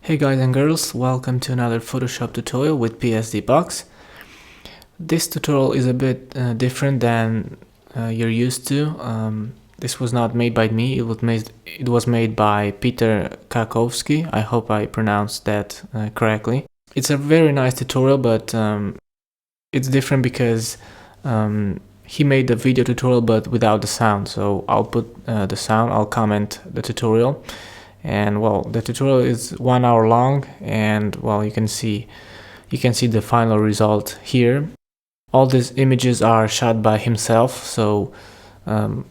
Hey guys and girls, welcome to another Photoshop tutorial with PSD Box. This tutorial is a bit different than you're used to. This was not made by me, it was made by Peter Kakowski. I hope I pronounced that correctly. It's a very nice tutorial, but it's different because he made the video tutorial but without the sound. So I'll put the sound, I'll comment the tutorial. And well, the tutorial is 1 hour long, and well, you can see the final result here. All these images are shot by himself, so all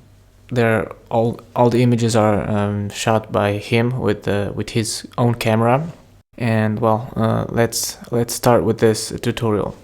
the images are shot by him with his own camera. And well, let's start with this tutorial.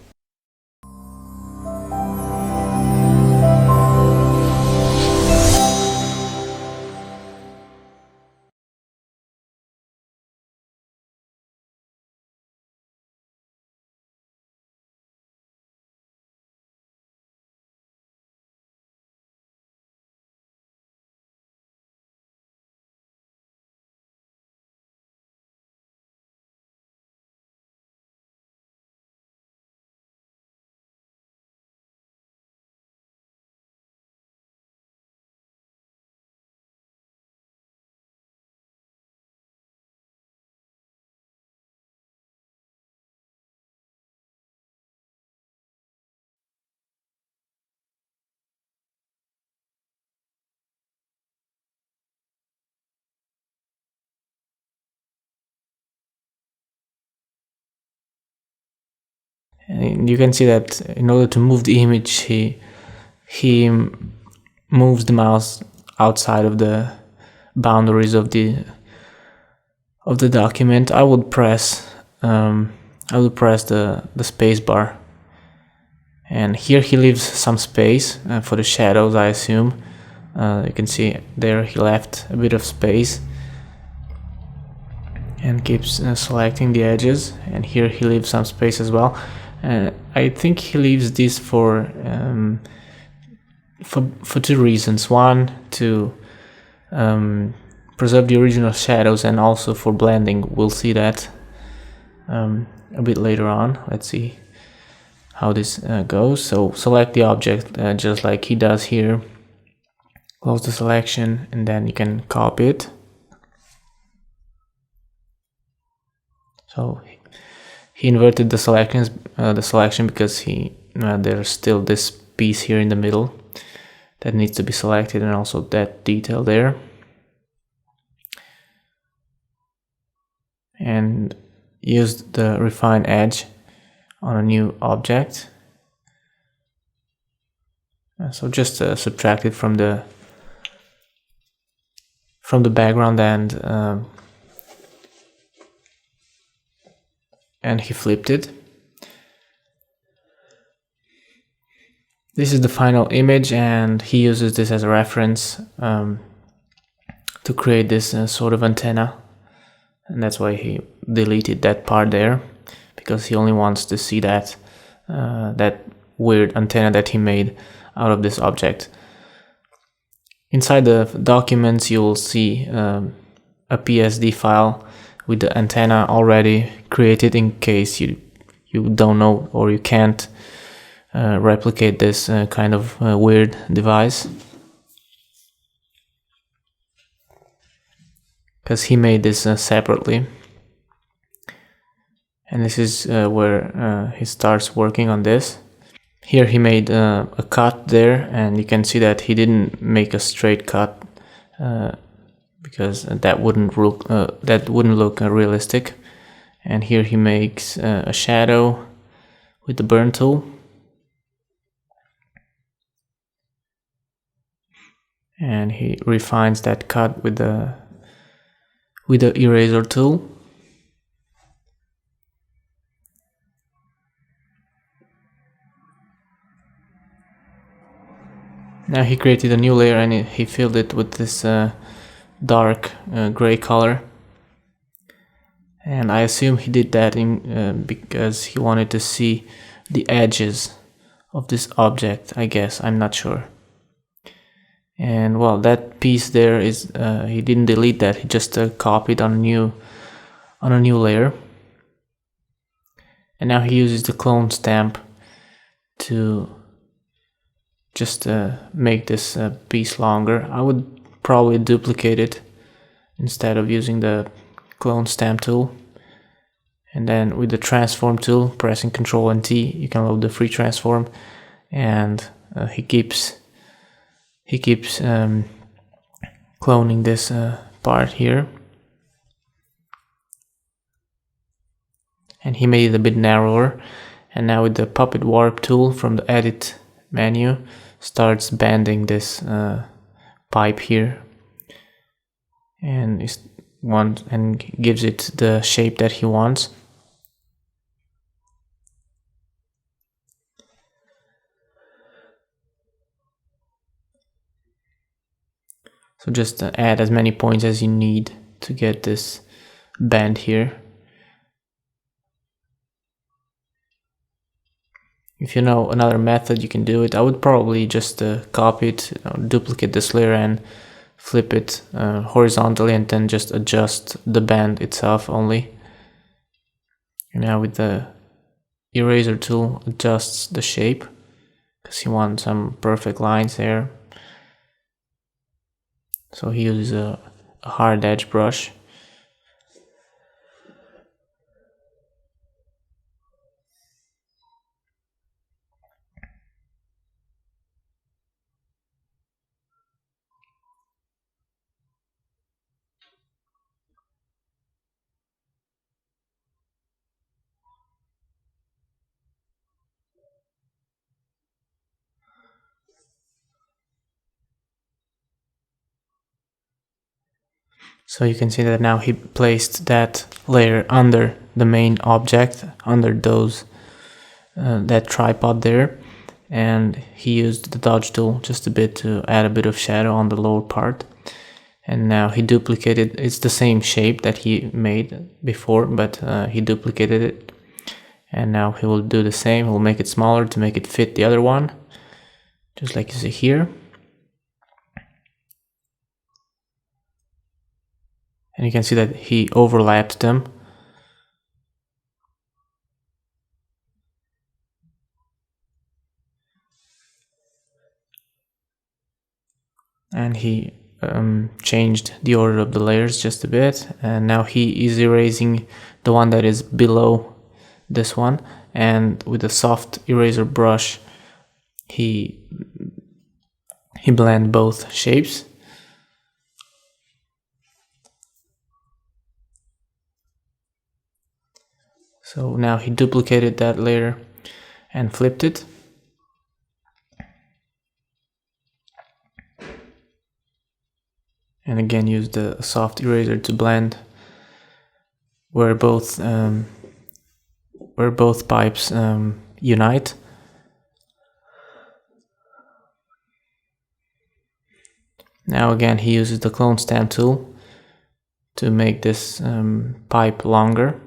And you can see that in order to move the image, he moves the mouse outside of the boundaries of the document. I would press the space bar, and here he leaves some space for the shadows, I assume. You can see there he left a bit of space and keeps selecting the edges, and here he leaves some space as well. I think he leaves this for two reasons. One, to preserve the original shadows, and also for blending. We'll see that a bit later on. Let's see how this goes. So select the object just like he does here. Close the selection, and then you can copy it. So he inverted the selection because there's still this piece here in the middle that needs to be selected, and also that detail there. And used the refine edge on a new object. So just subtract it from the background, and he flipped it. This is the final image, and he uses this as a reference to create this sort of antenna, and that's why he deleted that part there, because he only wants to see that weird antenna that he made out of this object. Inside the documents, you will see a PSD file with the antenna already created, in case you don't know or you can't replicate this kind of weird device, because he made this separately. And this is where he starts working on this. Here he made a cut there, and you can see that he didn't make a straight cut because that wouldn't look realistic. And here he makes a shadow with the burn tool, and he refines that cut with the eraser tool. Now he created a new layer, and he filled it with this dark gray color. And I assume he did that because he wanted to see the edges of this object, I guess. I'm not sure. And well, that piece there is he didn't delete that, he just copied on on a new layer. And now he uses the clone stamp to just make this piece longer. I would probably duplicate it instead of using the clone stamp tool. And then with the transform tool, pressing Ctrl and T, you can load the free transform, and he keeps cloning this part here. And he made it a bit narrower. And now with the puppet warp tool from the edit menu, starts bending this pipe here, and gives it the shape that he wants. So just add as many points as you need to get this bend here. If you know another method, you can do it. I would probably just copy it, duplicate this layer and flip it horizontally, and then just adjust the bend itself only. And now with the eraser tool, adjusts the shape because you want some perfect lines there. So he uses a hard edge brush. So you can see that now he placed that layer under the main object, under that tripod there, and he used the dodge tool just a bit to add a bit of shadow on the lower part. And now he duplicated, it's the same shape that he made before, but he duplicated it. And now he will do the same, he'll make it smaller to make it fit the other one, just like you see here. And you can see that he overlapped them. And he changed the order of the layers just a bit. And now he is erasing the one that is below this one. And with a soft eraser brush, he blends both shapes. So now he duplicated that layer and flipped it. And again used the soft eraser to blend where both pipes unite. Now again he uses the clone stamp tool to make this pipe longer.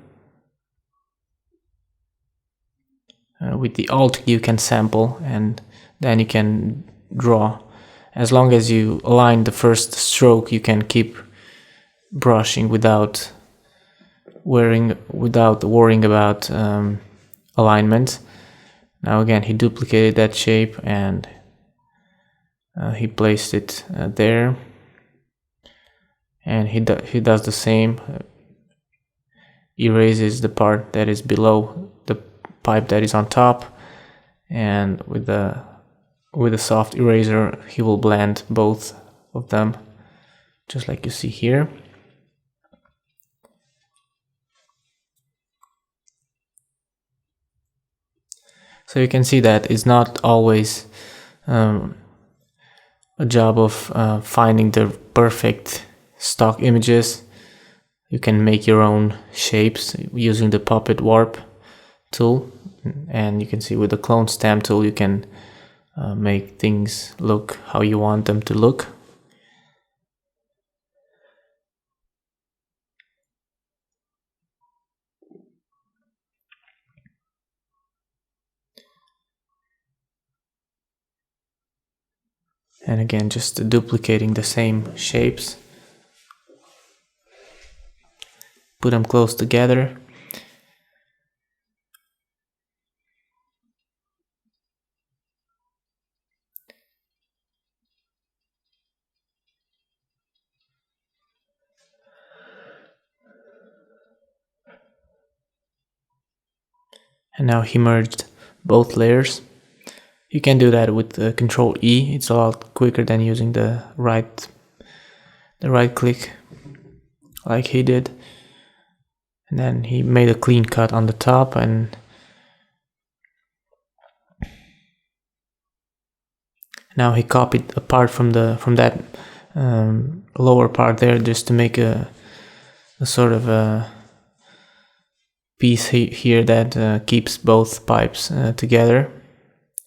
With the Alt you can sample, and then you can draw. As long as you align the first stroke, you can keep brushing without worrying about alignment. Now again he duplicated that shape and he placed it there, and he does the same. Erases the part that is below the pipe that is on top, and with a soft eraser he will blend both of them, just like you see here. So you can see that it's not always a job of finding the perfect stock images. You can make your own shapes using the puppet warp tool, and you can see with the clone stamp tool you can make things look how you want them to look. And again just duplicating the same shapes, put them close together. And now he merged both layers. You can do that with Control E. It's a lot quicker than using the right click like he did. And then he made a clean cut on the top, and now he copied a part from that lower part there, just to make a sort of a piece here that keeps both pipes together.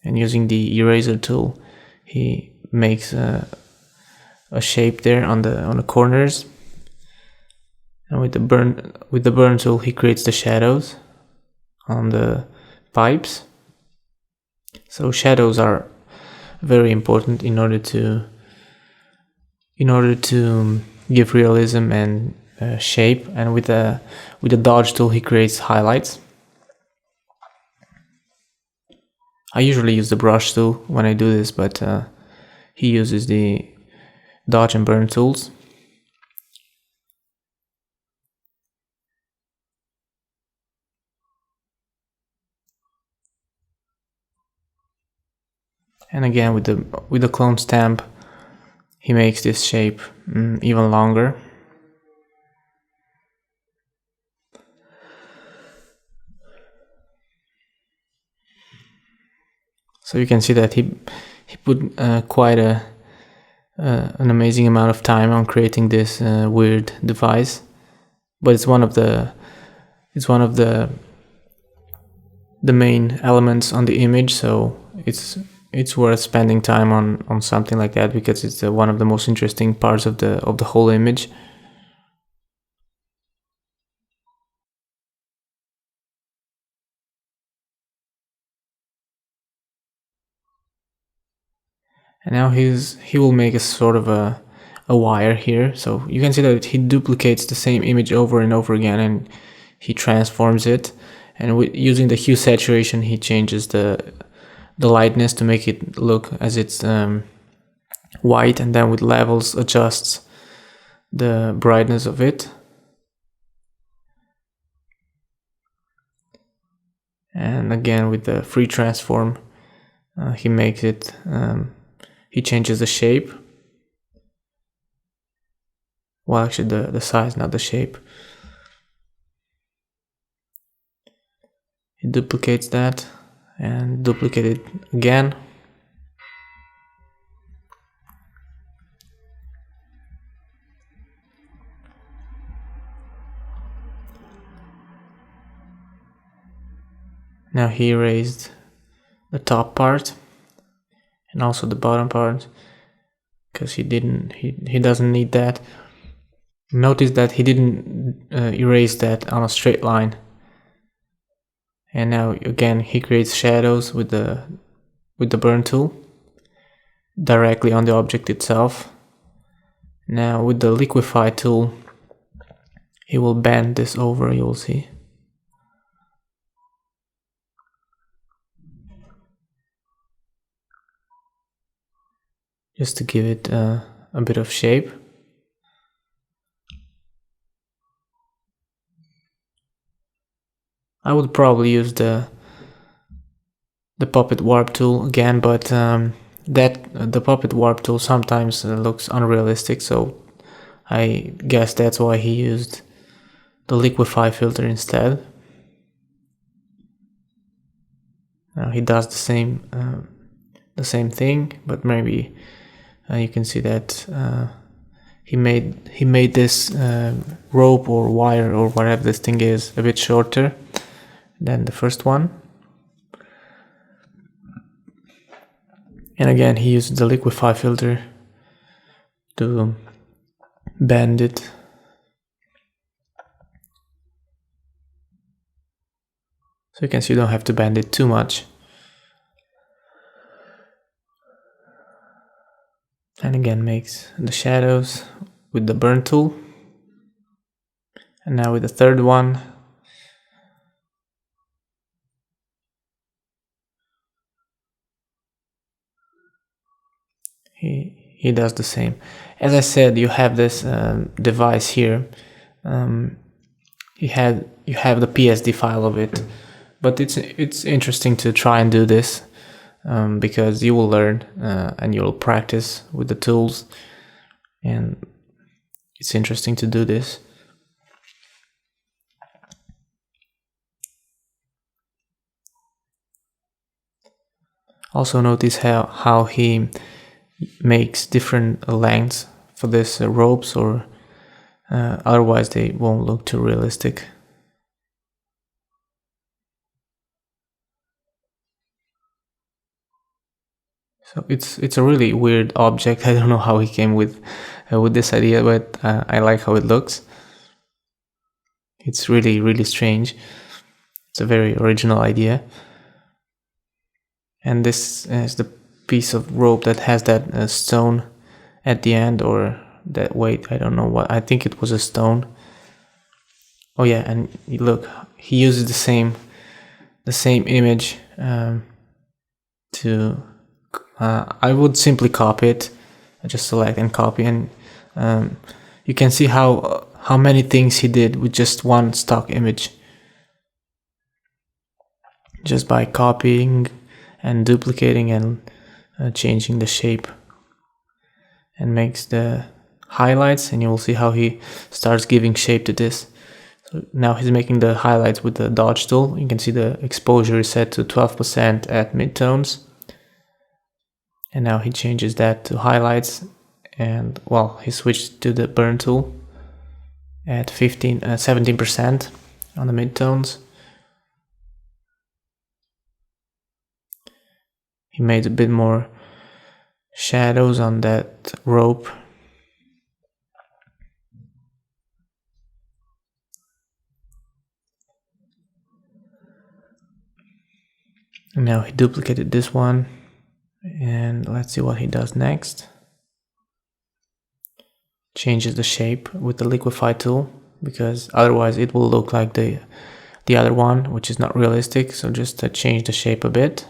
And using the eraser tool, he makes a shape there on the corners. And with the burn tool, he creates the shadows on the pipes. So shadows are very important in order to give realism and shape. And with the dodge tool, he creates highlights. I usually use the brush tool when I do this, but he uses the dodge and burn tools. And again, with the clone stamp, he makes this shape even longer. So you can see that he put quite an amazing amount of time on creating this weird device, but it's one of the main elements on the image. So it's worth spending time on something like that, because it's one of the most interesting parts of the whole image. And now he will make a sort of a wire here. So you can see that he duplicates the same image over and over again, and he transforms it. And using the hue saturation, he changes the lightness to make it look as it's white, and then with levels adjusts the brightness of it. And again, with the free transform, he makes it he changes the shape. Well, actually the size, not the shape. He duplicates that and duplicate it again. Now he erased the top part and also the bottom part, because he doesn't need that. Notice that he didn't erase that on a straight line. And now again he creates shadows with the burn tool directly on the object itself. Now with the liquefy tool, he will bend this over, you'll see. Just to give it a bit of shape. I would probably use the puppet warp tool again, but the puppet warp tool sometimes looks unrealistic, so I guess that's why he used the liquefy filter instead. Now he does the same thing, but maybe you can see that he made this rope or wire or whatever this thing is a bit shorter than the first one. And again, he used the liquefy filter to bend it. So you can see you don't have to bend it too much. And again makes the shadows with the burn tool. And now with the third one, he does the same. As I said, you have this device here. You have the PSD file of it, but it's interesting to try and do this because you will learn and you will practice with the tools, and it's interesting to do this. Also notice how he makes different lengths for this ropes, or otherwise they won't look too realistic. So it's a really weird object. I don't know how he came with this idea, but I like how it looks. It's really strange. It's a very original idea. And this is the piece of rope that has that stone at the end, or that weight. I don't know what. I think it was a stone. Oh yeah, and look, he uses the same image to. I would simply copy it. I just select and copy, and you can see how many things he did with just one stock image, just by copying and duplicating and changing the shape, and makes the highlights, and you will see how he starts giving shape to this. So now he's making the highlights with the dodge tool. You can see the exposure is set to 12% at midtones, and now he changes that to highlights, and well, he switched to the burn tool at 17% on the midtones. He made a bit more shadows on that rope. And now he duplicated this one, and let's see what he does next. Changes the shape with the liquify tool, because otherwise it will look like the other one, which is not realistic. So just change the shape a bit.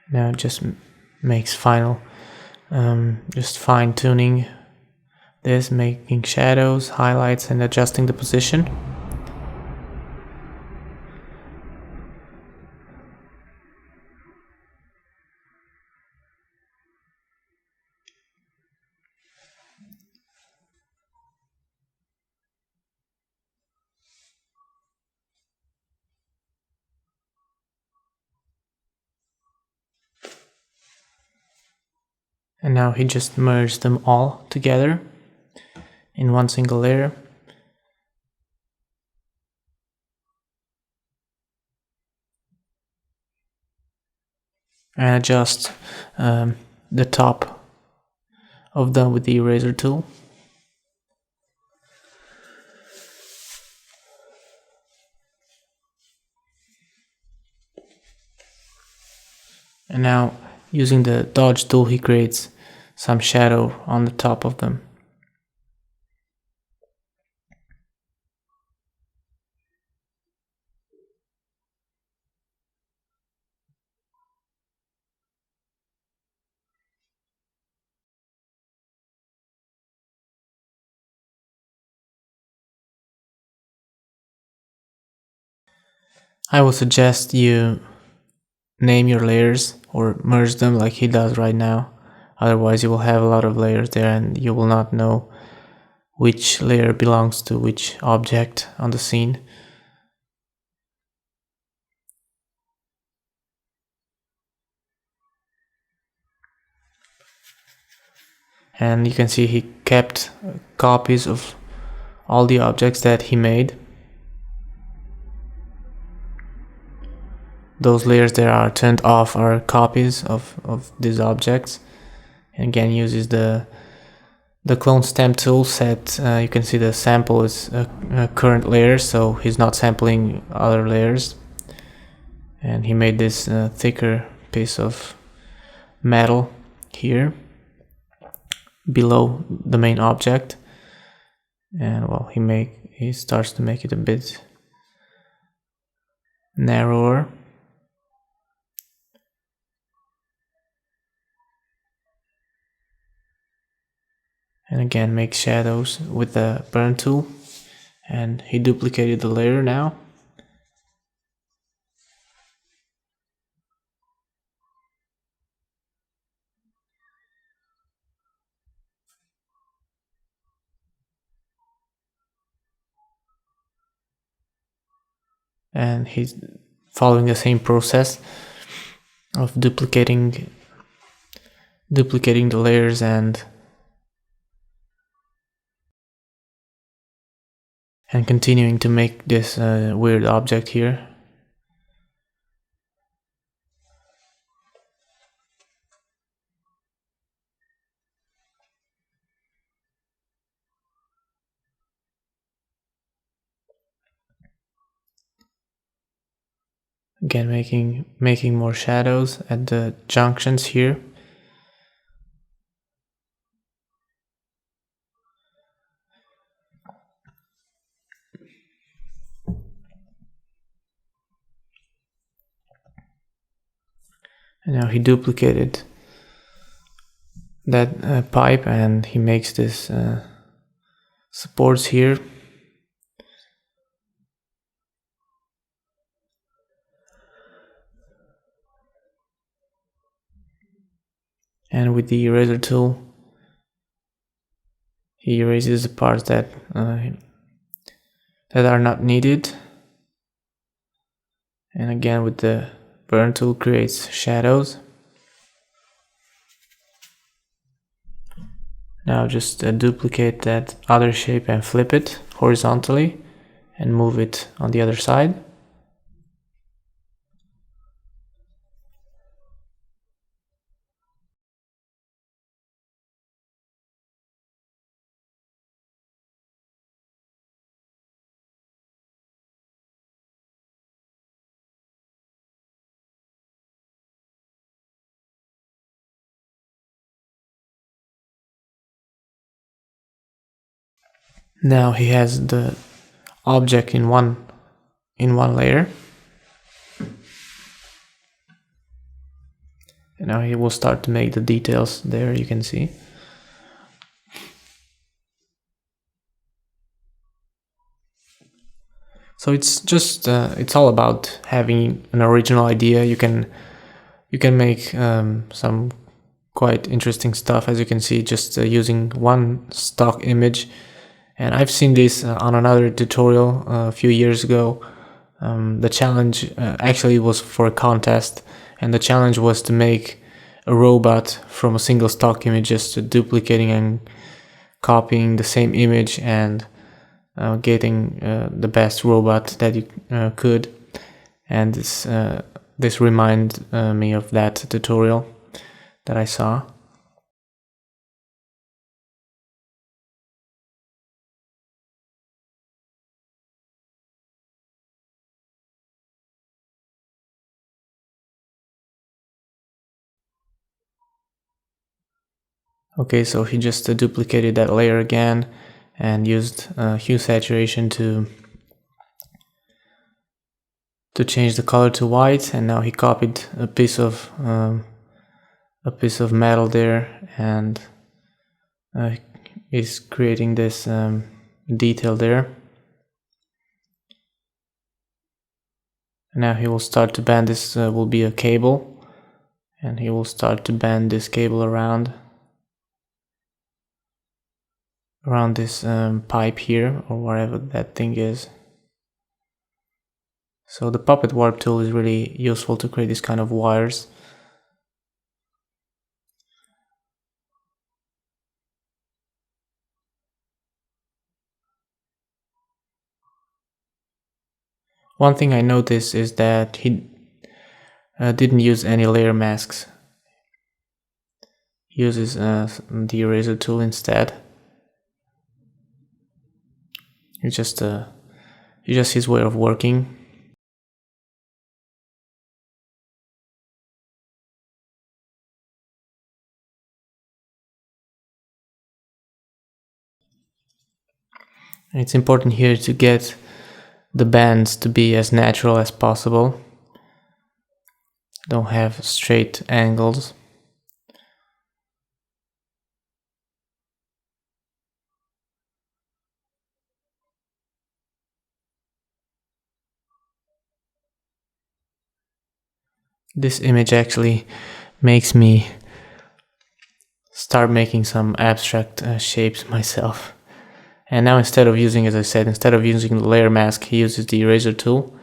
Now it just makes just fine tuning this, making shadows, highlights, and adjusting the position. And now he just merged them all together in one single layer. And adjust the top of them with the eraser tool. And now, using the dodge tool, he creates some shadow on the top of them. I would suggest you name your layers or merge them like he does right now. Otherwise you will have a lot of layers there and you will not know which layer belongs to which object on the scene. And you can see he kept copies of all the objects that he made. those layers that are turned off are copies of these objects. And again, uses the clone stamp tool set. You can see the sample is a current layer, so he's not sampling other layers. And he made this thicker piece of metal here below the main object, and well, he starts to make it a bit narrower. And again, make shadows with the burn tool, and he duplicated the layer now. And he's following the same process of duplicating the layers and continuing to make this weird object here. Again, making more shadows at the junctions here. And now he duplicated that pipe, and he makes this supports here. And with the eraser tool, he erases the parts that are not needed. And again, with the burn tool, creates shadows. Now just duplicate that other shape and flip it horizontally and move it on the other side. Now he has the object in one layer. And now he will start to make the details there, you can see. So it's just it's all about having an original idea. You can make some quite interesting stuff, as you can see, just using one stock image. And I've seen this on another tutorial a few years ago. The challenge actually was for a contest, and the challenge was to make a robot from a single stock image, just duplicating and copying the same image and getting the best robot that you could. And this reminded me of that tutorial that I saw. Okay, so he just duplicated that layer again and used hue saturation to change the color to white, and now he copied a piece of metal there, and is creating this detail there. Now he will start to bend this. Will be a cable, and he will start to bend this cable around this pipe here, or whatever that thing is. So the puppet warp tool is really useful to create this kind of wires. One thing I noticed is that didn't use any layer masks. He uses the eraser tool instead. It's just his way of working. And it's important here to get the bands to be as natural as possible. Don't have straight angles. This image actually makes me start making some abstract shapes myself. And now instead of using, as I said, instead of using the layer mask, he uses the eraser tool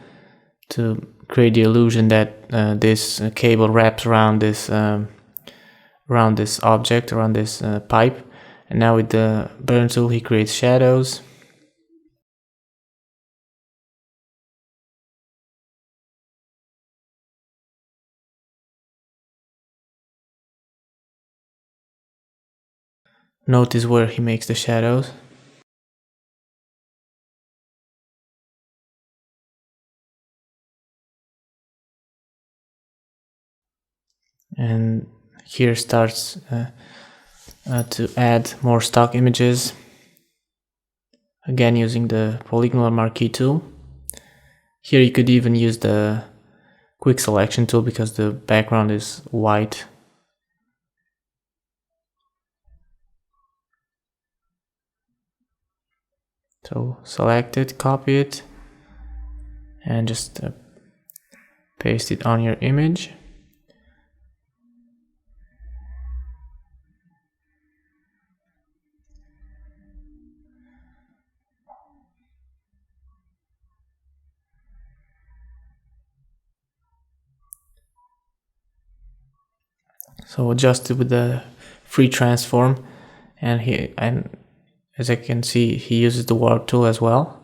to create the illusion that this cable wraps around this object, around this pipe. And now with the burn tool, he creates shadows. Notice where he makes the shadows. And here starts to add more stock images, again using the Polygonal marquee tool. Here you could even use the quick selection tool because the background is white. So select it, copy it, and just paste it on your image. So adjust it with the free transform, and as I can see, he uses the warp tool as well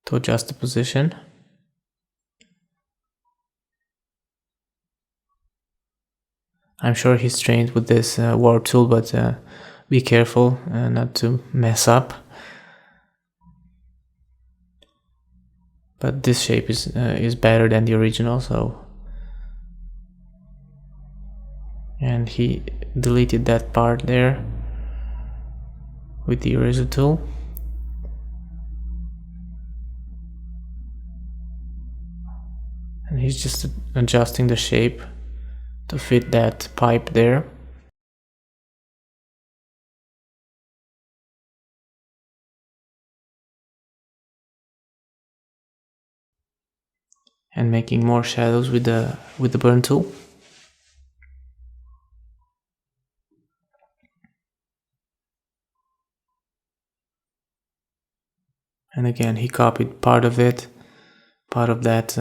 to adjust the position. I'm sure he's trained with this warp tool, but be careful not to mess up. But this shape is better than the original, so. And he deleted that part there with the eraser tool. And he's just adjusting the shape to fit that pipe there. And making more shadows with the burn tool. And again, he copied part of it, part of that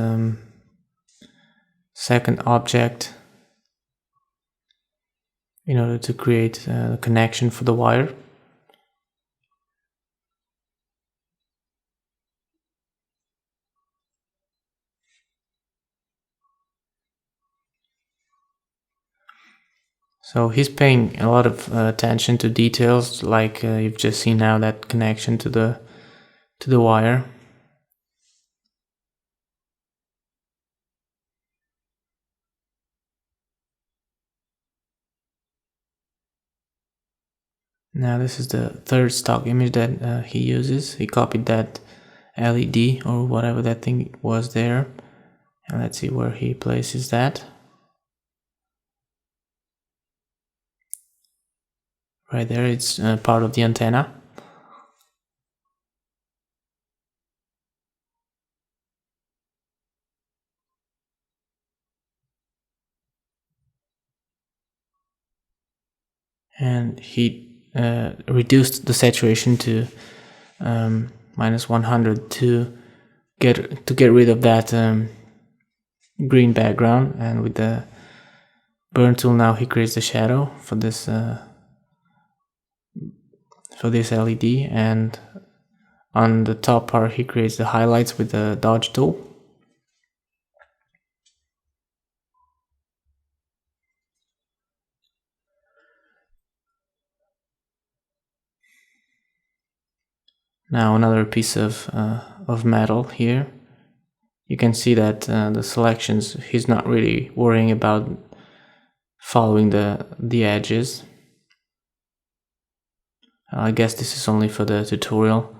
second object, in order to create a connection for the wire. So he's paying a lot of attention to details, like you've just seen now, that connection to the wire. Now this is the third stock image that he uses. He copied that LED or whatever that thing was there. And let's see where he places that. Right there, it's part of the antenna. And he reduced the saturation to -100 to get rid of that green background. And with the burn tool, now he creates the shadow for this LED, and on the top part he creates the highlights with the dodge tool. Now another piece of metal here. You can see that the selections, he's not really worrying about following the edges. I guess this is only for the tutorial.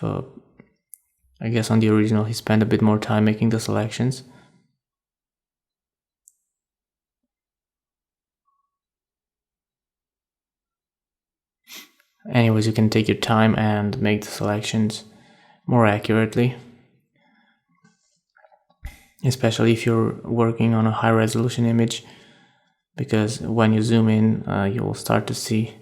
I guess on the original he spent a bit more time making the selections. Anyways, you can take your time and make the selections more accurately, especially if you're working on a high resolution image, because when you zoom in you will start to see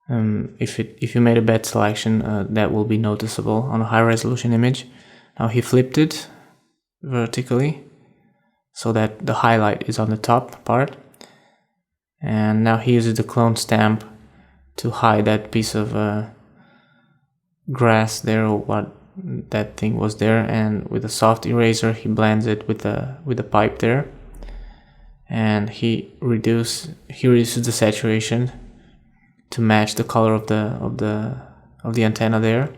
if you made a bad selection, that will be noticeable on a high resolution image. Now he flipped it vertically so that the highlight is on the top part, and now he uses the clone stamp to hide that piece of grass there, or what that thing was there, and with a soft eraser he blends it with the pipe there, and he reduces the saturation to match the color of the antenna there.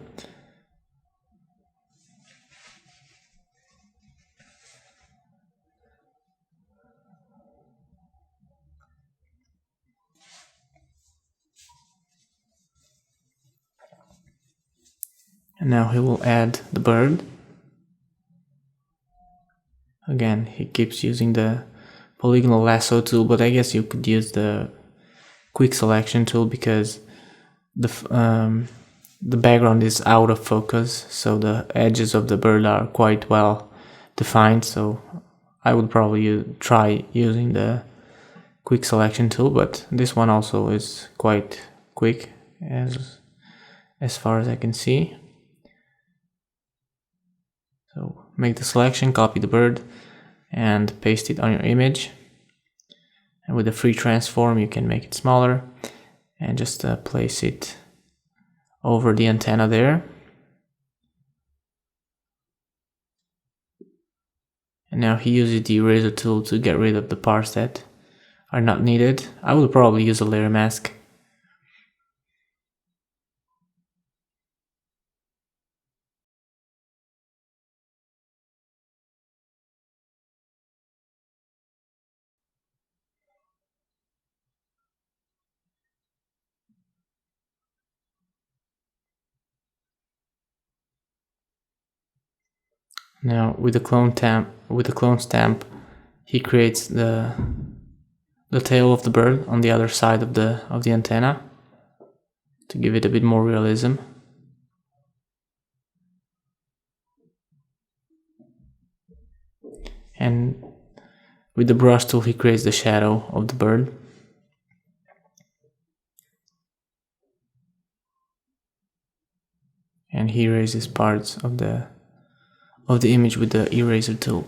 And now he will add the bird. Again, he keeps using the Polygonal Lasso tool, but I guess you could use the quick selection tool because the background is out of focus, so the edges of the bird are quite well defined. So I would probably try using the quick selection tool, but this one also is quite quick as far as I can see. So make the selection, copy the bird, and paste it on your image. And with the free transform, you can make it smaller and just place it over the antenna there. And now he uses the eraser tool to get rid of the parts that are not needed. I would probably use a layer mask. Now with the clone stamp, he creates the tail of the bird on the other side of the antenna to give it a bit more realism. And with the brush tool, he creates the shadow of the bird. And he erases parts of the image with the eraser tool.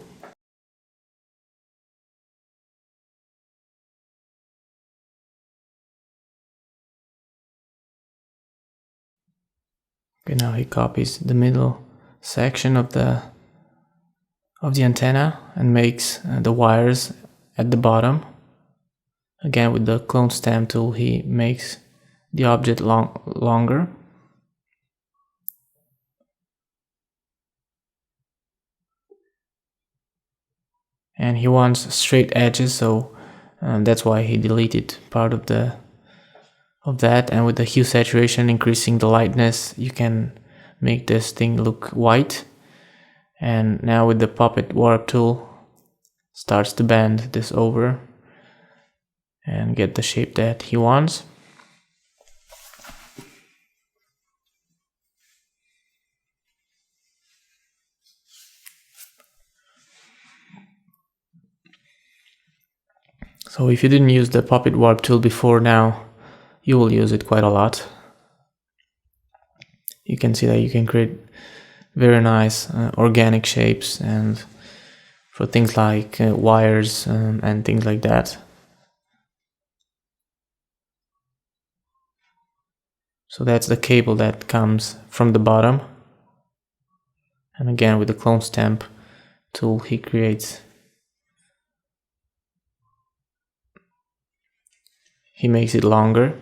Okay, now he copies the middle section of the antenna and makes the wires at the bottom. Again, with the clone stamp tool, he makes the object longer. And he wants straight edges, so that's why he deleted part of that. And with the hue saturation, increasing the lightness, you can make this thing look white. And now with the puppet warp tool, starts to bend this over and get the shape that he wants. So if you didn't use the puppet warp tool before, now you will use it quite a lot. You can see that you can create very nice organic shapes, and for things like wires and things like that. So that's the cable that comes from the bottom. And again, with the clone stamp tool, he makes it longer.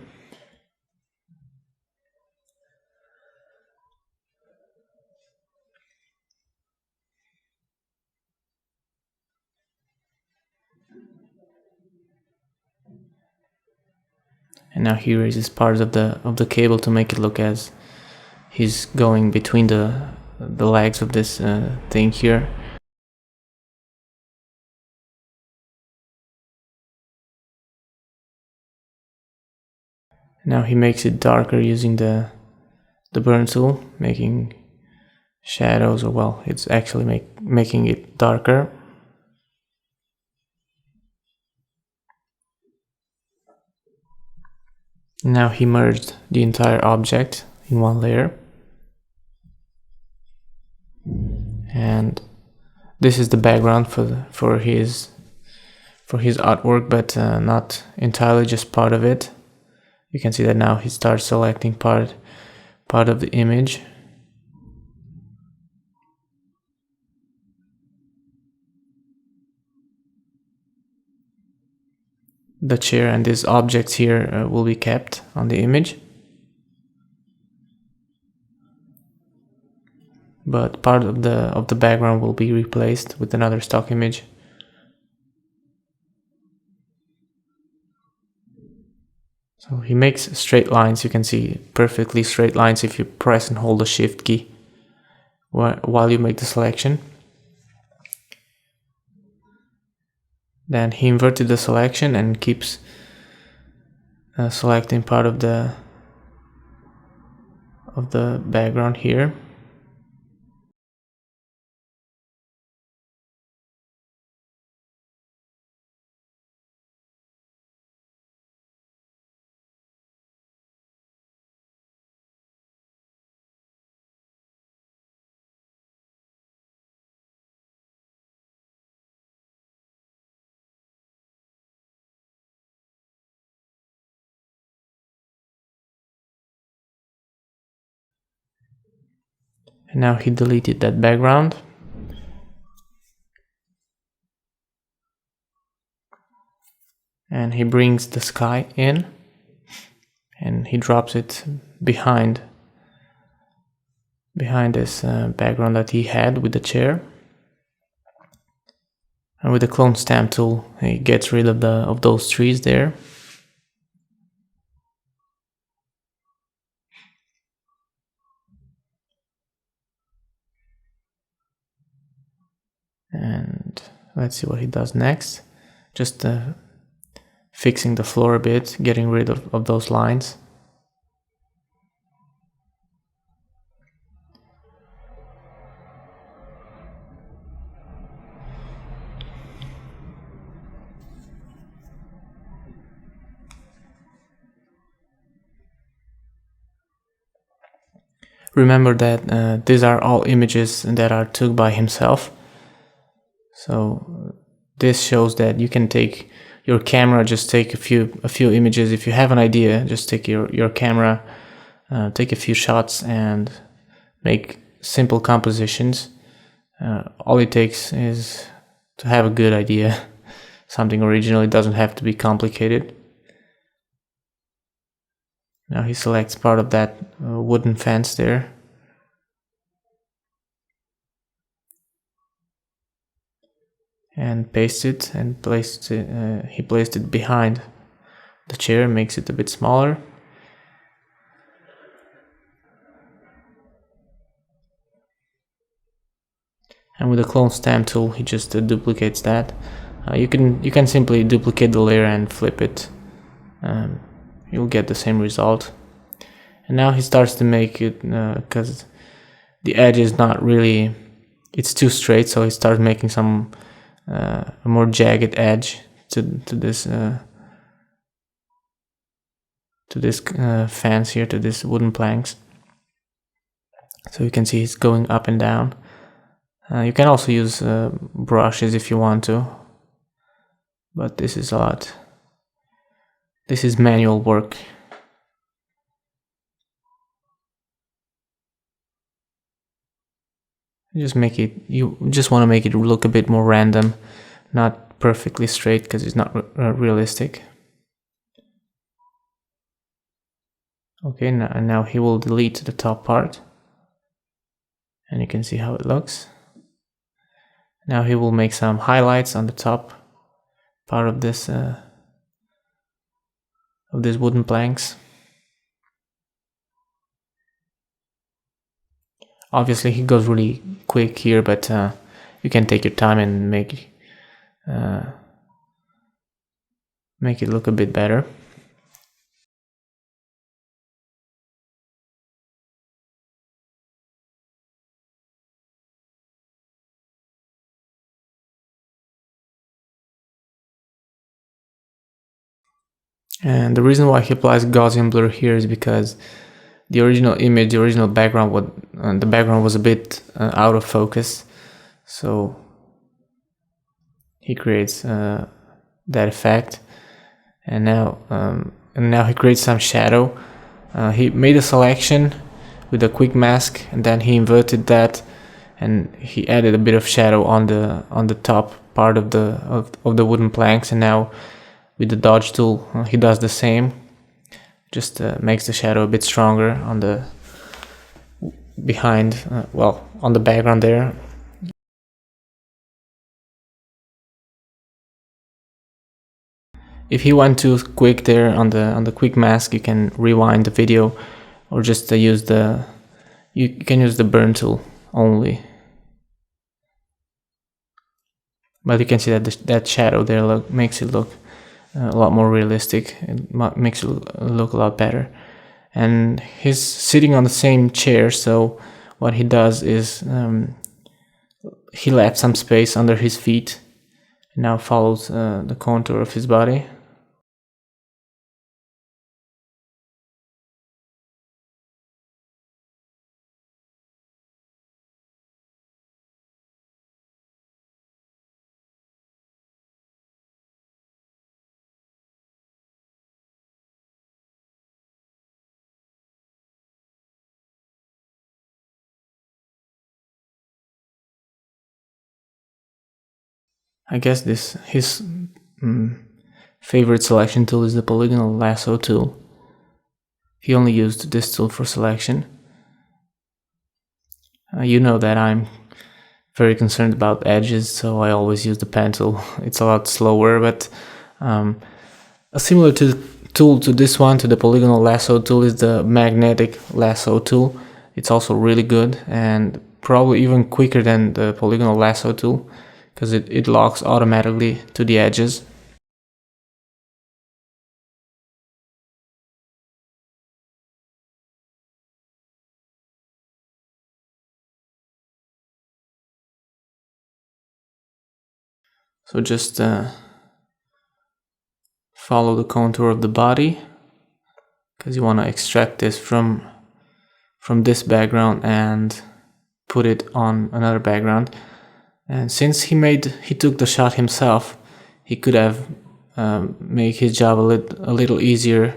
And now he raises parts of the cable to make it look as he's going between the legs of this thing here. Now he makes it darker using the burn tool, making shadows, or well, it's actually making it darker. Now he merged the entire object in one layer. And this is the background for his artwork, but not entirely, just part of it. You can see that now he starts selecting part of the image. The chair and these objects here will be kept on the image, but part of the background will be replaced with another stock image. So he makes straight lines. You can see perfectly straight lines if you press and hold the shift key while you make the selection. Then he inverted the selection and keeps selecting part of the background here. And now he deleted that background. And he brings the sky in and he drops it behind this background that he had with the chair. And with the clone stamp tool, he gets rid of those trees there. And let's see what he does next. Just fixing the floor a bit, getting rid of those lines. Remember that these are all images that are took by himself. So this shows that you can take your camera, just take a few images. If you have an idea, just take your camera, take a few shots and make simple compositions. All it takes is to have a good idea, something original. It doesn't have to be complicated. Now he selects part of that wooden fence there. And pastes it and he placed it behind the chair, makes it a bit smaller. And with the clone stamp tool, he just duplicates that. You can simply duplicate the layer and flip it. You'll get the same result. And now he starts to make it, because the edge is not really, it's too straight, so he starts making some a more jagged edge to this fence here, to these wooden planks. So you can see it's going up and down. You can also use brushes if you want to, but this is manual work. You just want to make it look a bit more random, not perfectly straight, because it's not realistic. Okay, now he will delete the top part, and you can see how it looks. Now he will make some highlights on the top part of this these wooden planks. Obviously he goes really quick here, but you can take your time and make it look a bit better. And the reason why he applies Gaussian blur here is because the original image, the original background, the background was a bit out of focus, so he creates that effect. And now he creates some shadow. He made a selection with a quick mask, and then he inverted that, and he added a bit of shadow on the top part of the wooden planks. And now with the dodge tool, he does the same. Just makes the shadow a bit stronger on the on the background there. If he went too quick there on the quick mask, you can rewind the video, or just use the burn tool only. But you can see that that shadow there makes it look a lot more realistic. It makes it look a lot better. And he's sitting on the same chair, so what he does is he left some space under his feet, and now follows the contour of his body. I guess his favorite selection tool is the Polygonal Lasso tool. He only used this tool for selection. You know that I'm very concerned about edges, so I always use the pen tool. It's a lot slower, but a similar tool to this one, to the Polygonal Lasso tool, is the Magnetic Lasso tool. It's also really good, and probably even quicker than the Polygonal Lasso tool, because it locks automatically to the edges. So just follow the contour of the body, because you want to extract this from this background and put it on another background. And since he took the shot himself, he could have made his job a little easier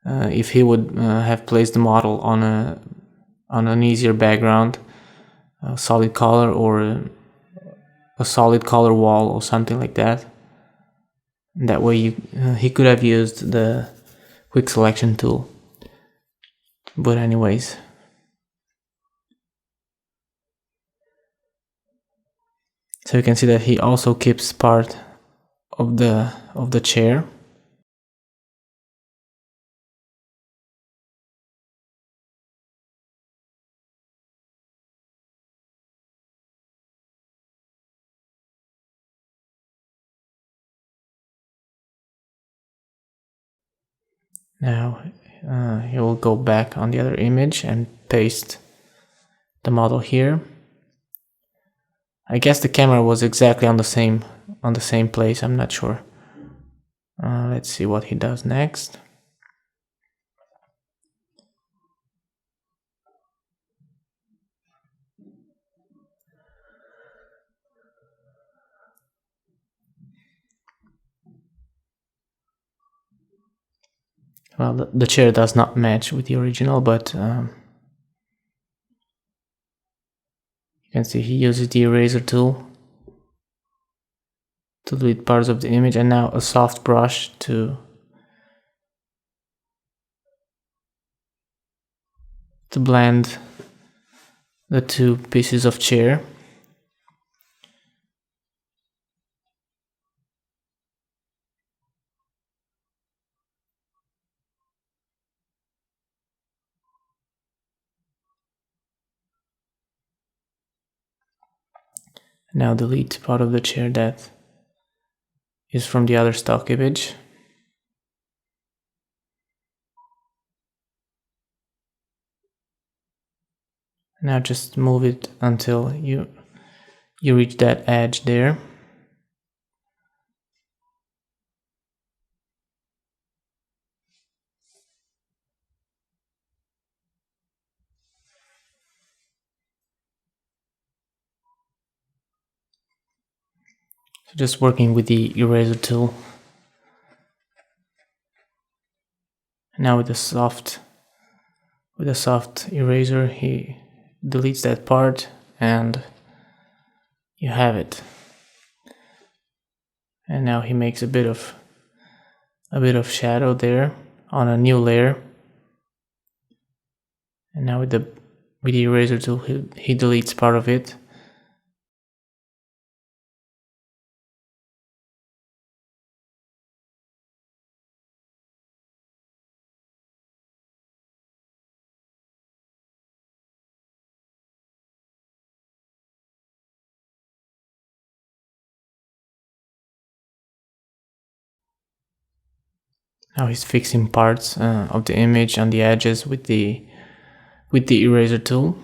if he would have placed the model on an easier background, a solid color, or a solid color wall, or something like that. And that way he could have used the quick selection tool. But anyways, so you can see that he also keeps part of the chair. Now he will go back on the other image and paste the model here. I guess the camera was exactly on the same place. I'm not sure. Let's see what he does next. Well, the chair does not match with the original, but you can see he uses the eraser tool to delete parts of the image, and now a soft brush to blend the two pieces of chair. Now delete part of the chair that is from the other stock image. Now just move it until you reach that edge there. So just working with the eraser tool. Now with a soft eraser, he deletes that part and you have it. And now he makes a bit of shadow there on a new layer. And now with the eraser tool, he deletes part of it. Now he's fixing parts of the image on the edges with the eraser tool.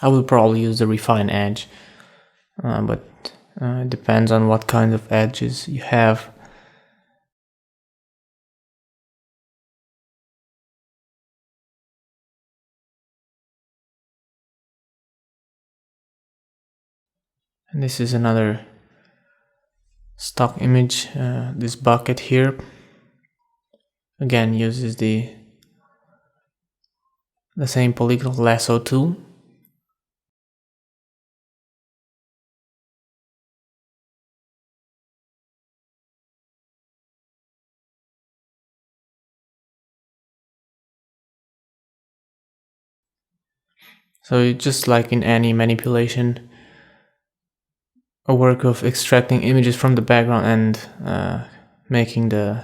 I will probably use the refine edge, but it depends on what kind of edges you have. And this is another stock image. This bucket here again uses the same polygonal lasso tool. So just like in any manipulation, a work of extracting images from the background and making the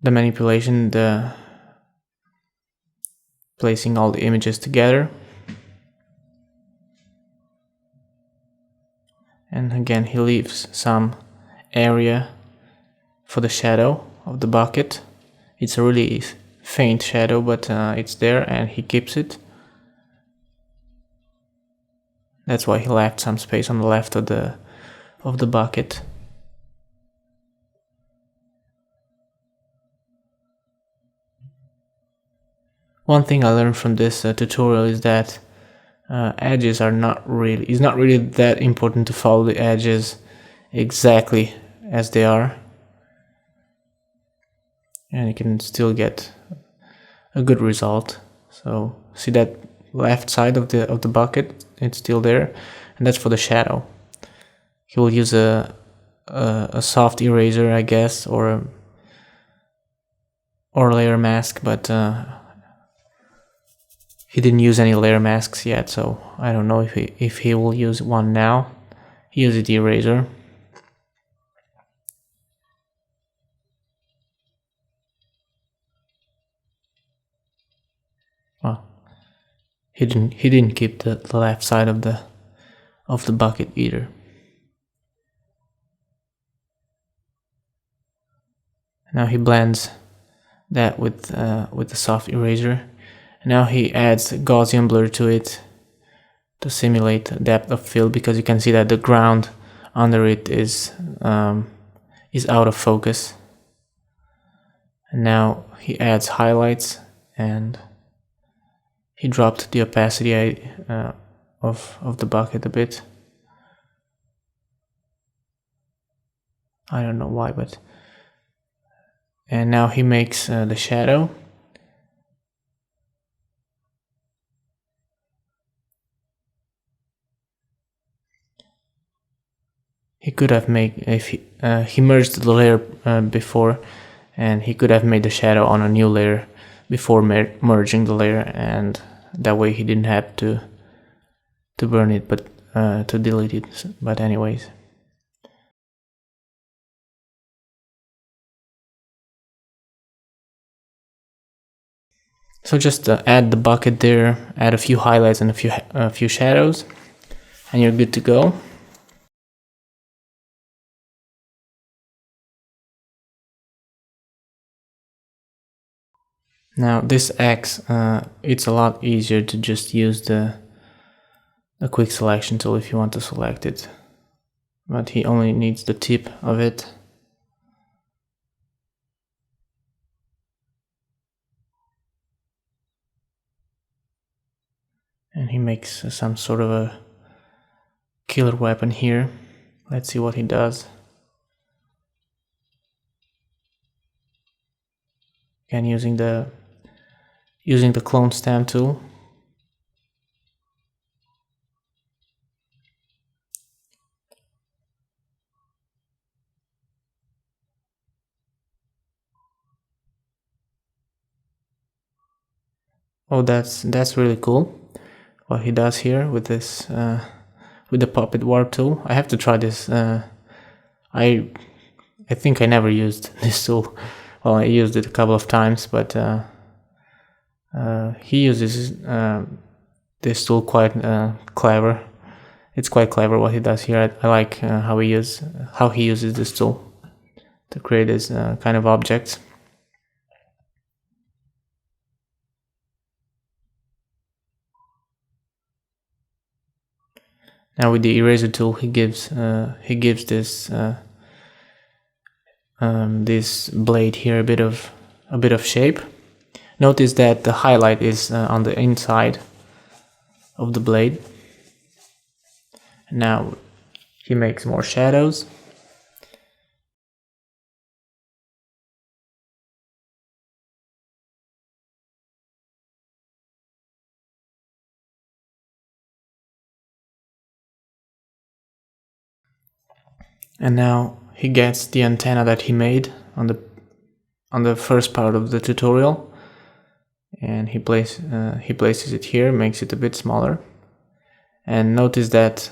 manipulation, placing all the images together. And again, he leaves some area for the shadow of the bucket. It's a really faint shadow, but it's there and he keeps it. That's why he left some space on the left of the bucket. One thing I learned from this tutorial is that edges are not really that important to follow the edges exactly as they are, and you can still get a good result. So see that left side of the bucket, it's still there, and that's for the shadow. He will use a soft eraser, I guess, or layer mask, but he didn't use any layer masks yet, so I don't know if he will use one now. He uses the eraser. Well, he didn't keep the left side of the bucket either. Now he blends that with the soft eraser. Now he adds Gaussian blur to it to simulate depth of field, because you can see that the ground under it is out of focus. And now he adds highlights, and he dropped the opacity of the bucket a bit. I don't know why, but... And now he makes the shadow. He could have made, if he merged the layer before, and he could have made the shadow on a new layer before merging the layer, and that way he didn't have to burn it, but to delete it. But anyways. So just add the bucket there, add a few highlights and a few shadows, and you're good to go. Now this X, it's a lot easier to just use the quick selection tool if you want to select it, but he only needs the tip of it. And he makes some sort of a killer weapon here. Let's see what he does. Again, using the clone stamp tool. Oh, that's really cool what he does here with this with the puppet warp tool. I have to try this. I think I never used this tool. Well, I used it a couple of times, but he uses this tool quite clever. It's quite clever what he does here. I like how he uses this tool to create this kind of objects. Now with the eraser tool, he gives this this blade here a bit of shape. Notice that the highlight is on the inside of the blade. Now he makes more shadows. And now he gets the antenna that he made on the first part of the tutorial, and he places it here, makes it a bit smaller. And notice that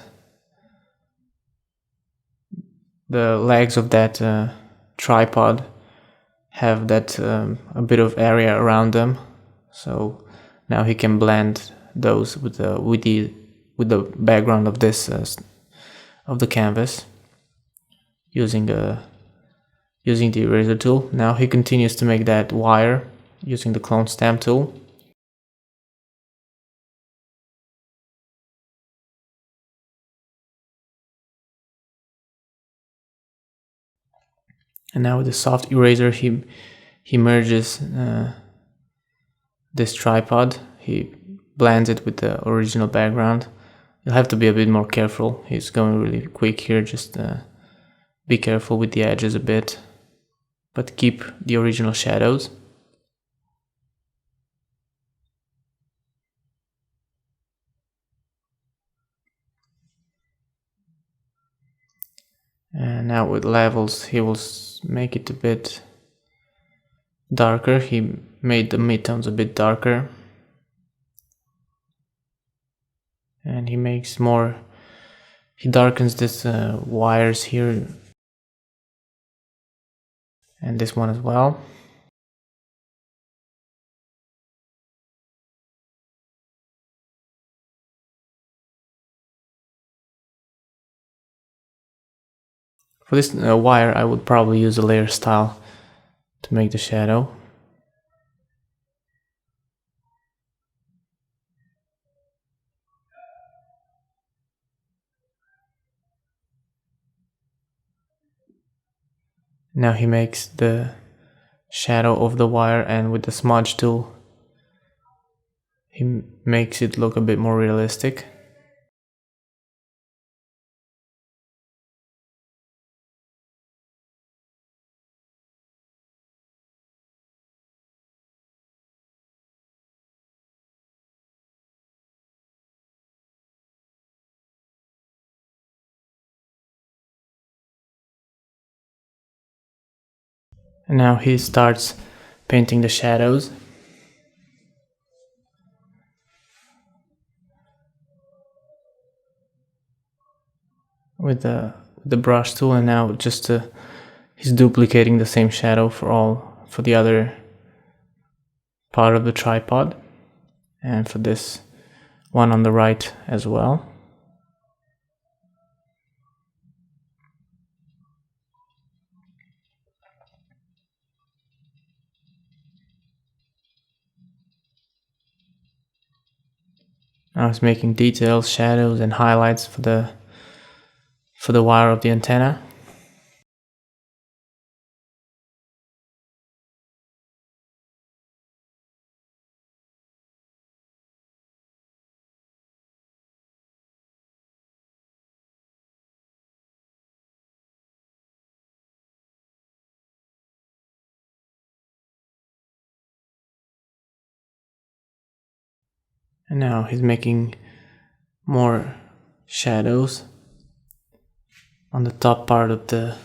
the legs of that tripod have that a bit of area around them, so now he can blend those with the background of this of the canvas using the eraser tool. Now he continues to make that wire using the clone stamp tool. And now with the soft eraser, he merges this tripod. He blends it with the original background. You'll have to be a bit more careful. He's going really quick here. Just be careful with the edges a bit, but keep the original shadows. And now with levels, he will make it a bit darker. He made the midtones a bit darker. And he makes more, he darkens this wires here. And this one as well. For this wire, I would probably use a layer style to make the shadow. Now he makes the shadow of the wire, and with the smudge tool, he makes it look a bit more realistic. And now he starts painting the shadows. With the brush tool, and now just he's duplicating the same shadow for the other part of the tripod, and for this one on the right as well. Now it's making details, shadows, and highlights for the wire of the antenna. And now he's making more shadows on the top part of the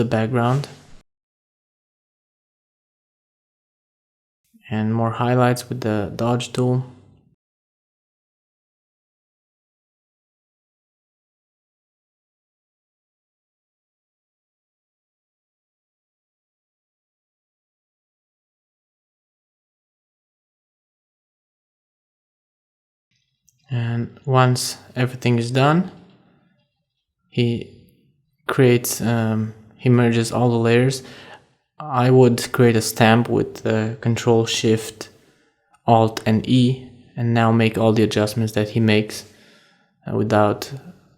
background, and more highlights with the dodge tool. And once everything is done, he creates, he merges all the layers. I would create a stamp with Control Shift Alt and E, and now make all the adjustments that he makes without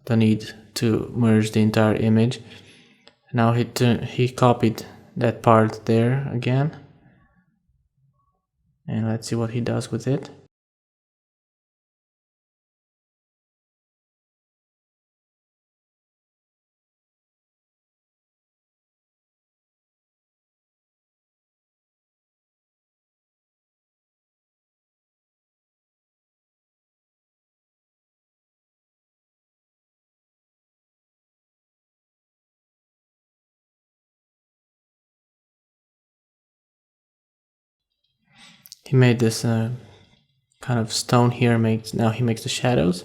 the need to merge the entire image. Now he copied that part there again, and let's see what he does with it. He made this kind of stone here. Now he makes the shadows.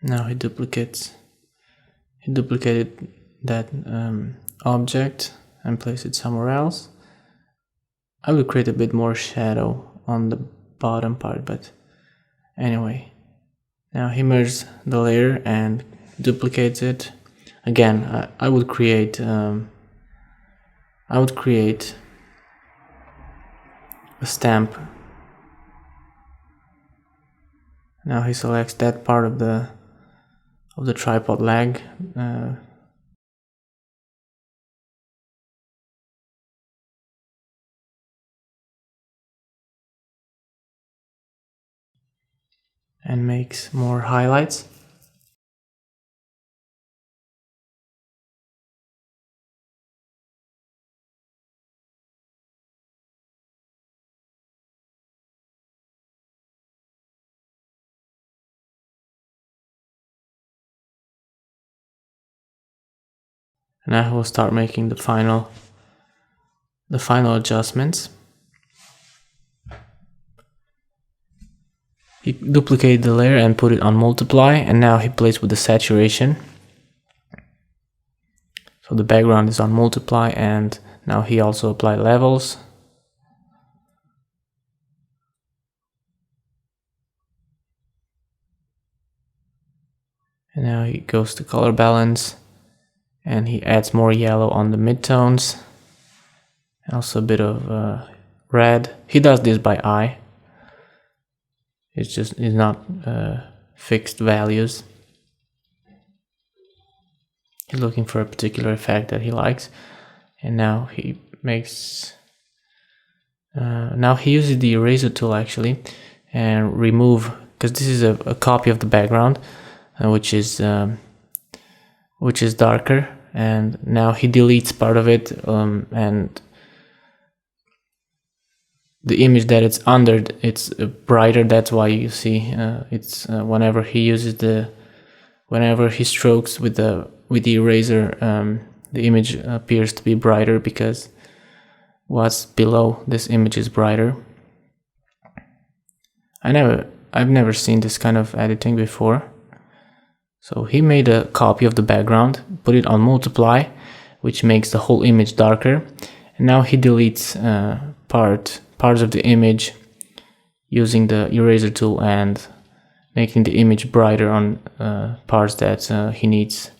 Now he duplicated that object and place it somewhere else. I will create a bit more shadow on the bottom part, but anyway. Now he merged the layer and duplicates it. Again, I would create a stamp. Now he selects that part of the tripod leg. And makes more highlights. And I will start making the final adjustments. He duplicated the layer and put it on multiply, and now he plays with the saturation. So the background is on multiply, and now he also applied levels. And now he goes to color balance, and he adds more yellow on the midtones, and also a bit of red. He does this by eye. It's not fixed values. He's looking for a particular effect that he likes, and now he makes. Now he uses the eraser tool actually, and remove, because this is a copy of the background, which is darker, and now he deletes part of it, and the image that it's under, it's brighter. That's why you see it's whenever he strokes with the eraser, the image appears to be brighter because what's below this image is brighter. I've never seen this kind of editing before, So he made a copy of the background, put it on multiply, which makes the whole image darker. And now he deletes parts of the image using the eraser tool and making the image brighter on parts that he needs.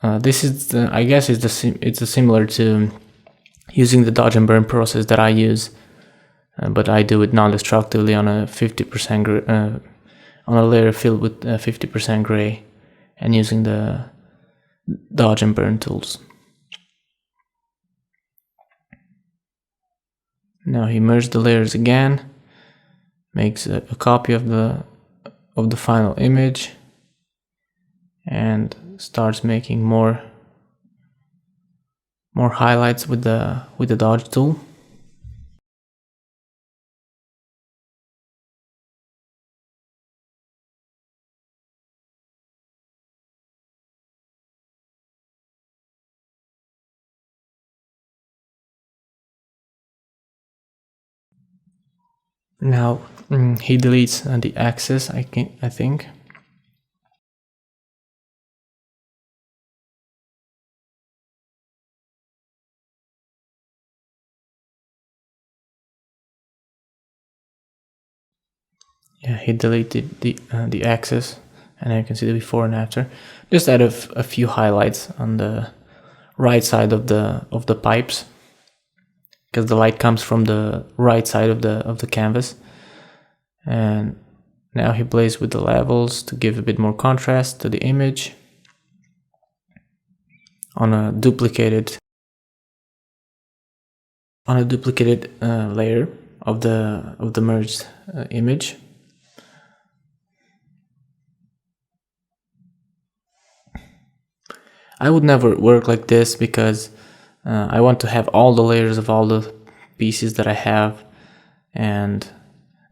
This is, I guess, it's similar to using the dodge and burn process that I use, but I do it non-destructively on a 50% on a layer filled with 50% gray, and using the dodge and burn tools. Now he merged the layers again, makes a copy of the final image, and starts making more highlights with the dodge tool. Now he deletes the axis, I think. Yeah, he deleted the axis, and you can see the before and after. Just add a few highlights on the right side of the pipes, because the light comes from the right side of the canvas. And now he plays with the levels to give a bit more contrast to the image on a duplicated layer of the merged image. I would never work like this because I want to have all the layers of all the pieces that I have, and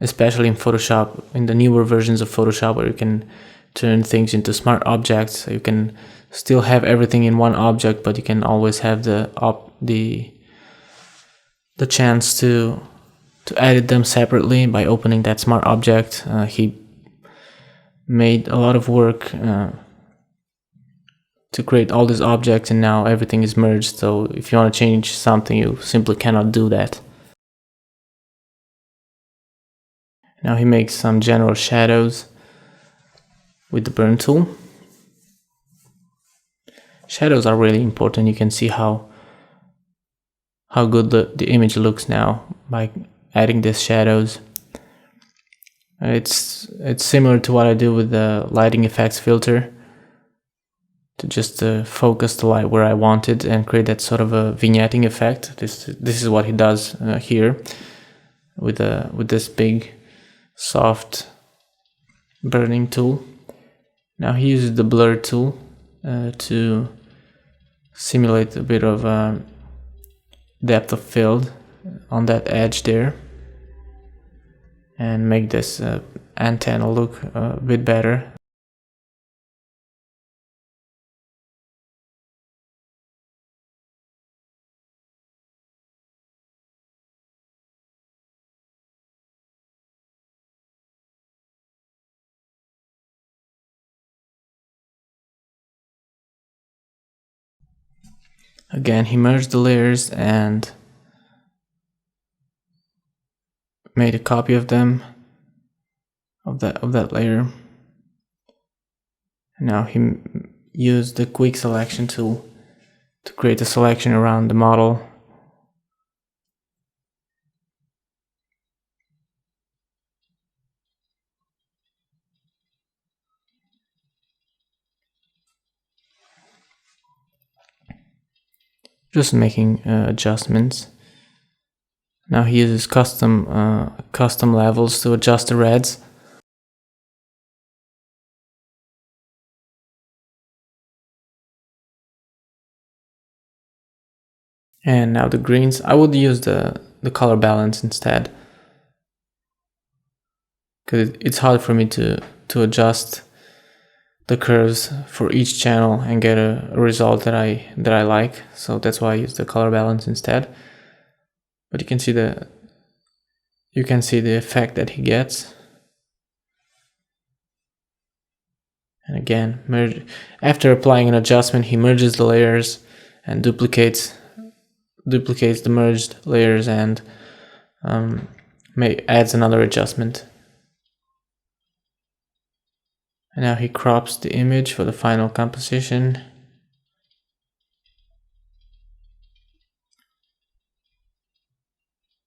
especially in Photoshop, in the newer versions of Photoshop, where you can turn things into smart objects. You can still have everything in one object, but you can always have the chance to edit them separately by opening that smart object. He made a lot of work to create all these objects, and now everything is merged. So if you want to change something, you simply cannot do that. Now he makes some general shadows with the burn tool. Shadows are really important. You can see how good the image looks now by adding these shadows. It's similar to what I do with the lighting effects filter, to just focus the light where I want it and create that sort of a vignetting effect. This is what he does here with this big soft burning tool. Now he uses the blur tool to simulate a bit of depth of field on that edge there, and make this antenna look a bit better. Again, he merged the layers and made a copy of them, of that layer. Now he used the quick selection tool to create a selection around the model. Just making adjustments. Now he uses custom levels to adjust the reds. And now the greens, I would use the color balance instead, because it's hard for me to adjust the curves for each channel and get a result that I like. So that's why I use the color balance instead. But you can see the effect that he gets. And again, after applying an adjustment, he merges the layers and duplicates the merged layers and adds another adjustment. And now he crops the image for the final composition.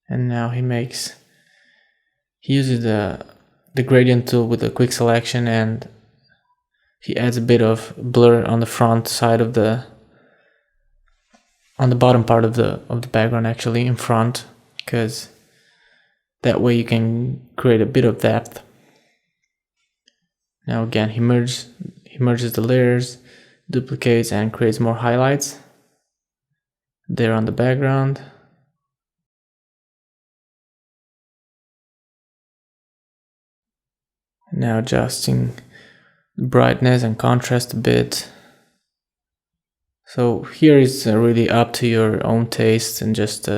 And now he uses the gradient tool with a quick selection, and he adds a bit of blur on the front side of on the bottom part of the background, actually in front, because that way you can create a bit of depth. Now again, he merges the layers, duplicates, and creates more highlights there on the background. Now adjusting brightness and contrast a bit. So here is really up to your own taste, and just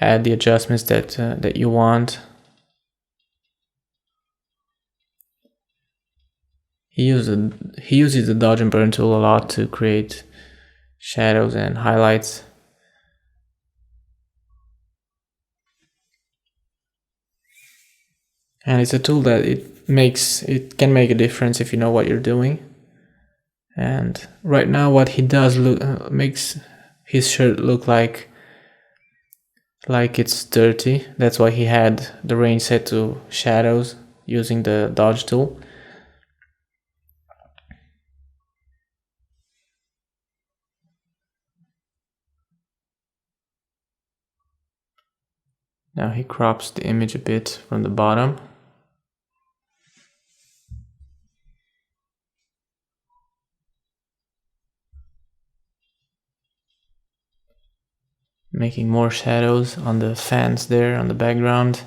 add the adjustments that you want. He uses the dodge and burn tool a lot to create shadows and highlights. And it's a tool that it can make a difference if you know what you're doing. And right now what he does makes his shirt look like it's dirty. That's why he had the range set to shadows using the dodge tool. Now he crops the image a bit from the bottom. Making more shadows on the fans there on the background.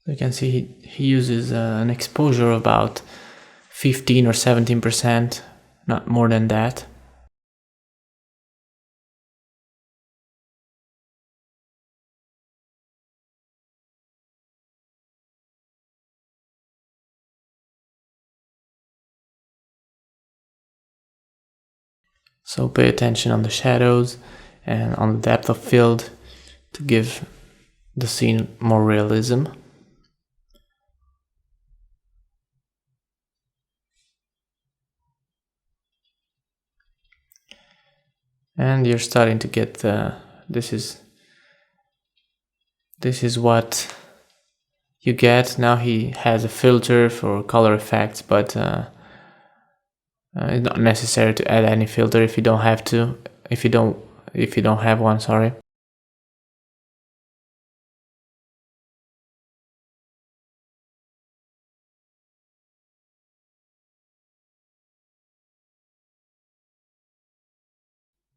You can see he uses an exposure of about 15 or 17%, not more than that. So pay attention on the shadows and on the depth of field to give the scene more realism. And you're starting to get this is what you get. Now he has a filter for color effects, but it's not necessary to add any filter if you don't have to. If you don't have one, sorry.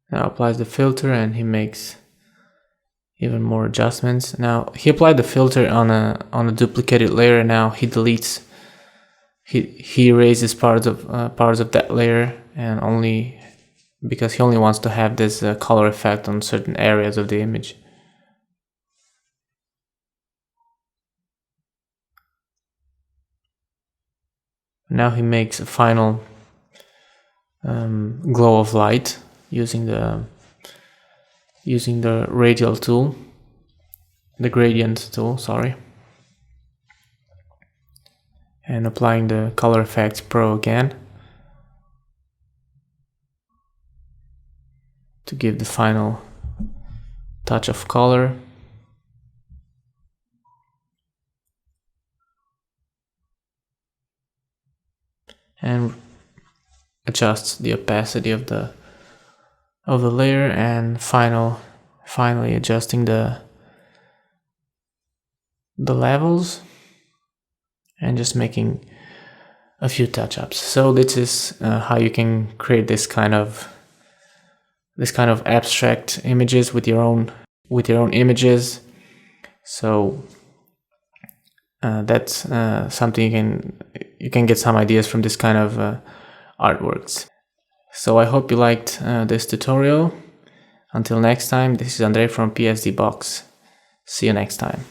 Now applies the filter and he makes even more adjustments. Now he applied the filter on a duplicated layer. Now he deletes. He erases parts of that layer, and only because he only wants to have this color effect on certain areas of the image. Now he makes a final glow of light using the radial tool, the gradient tool, sorry, and applying the color effects pro again to give the final touch of color. And adjusts the opacity of the layer, and finally adjusting the levels and just making a few touch-ups. So this is how you can create this kind of abstract images with your own images. So that's something you can get some ideas from this kind of artworks. So I hope you liked this tutorial. Until next time, this is Andrei from PSD Box. See you next time.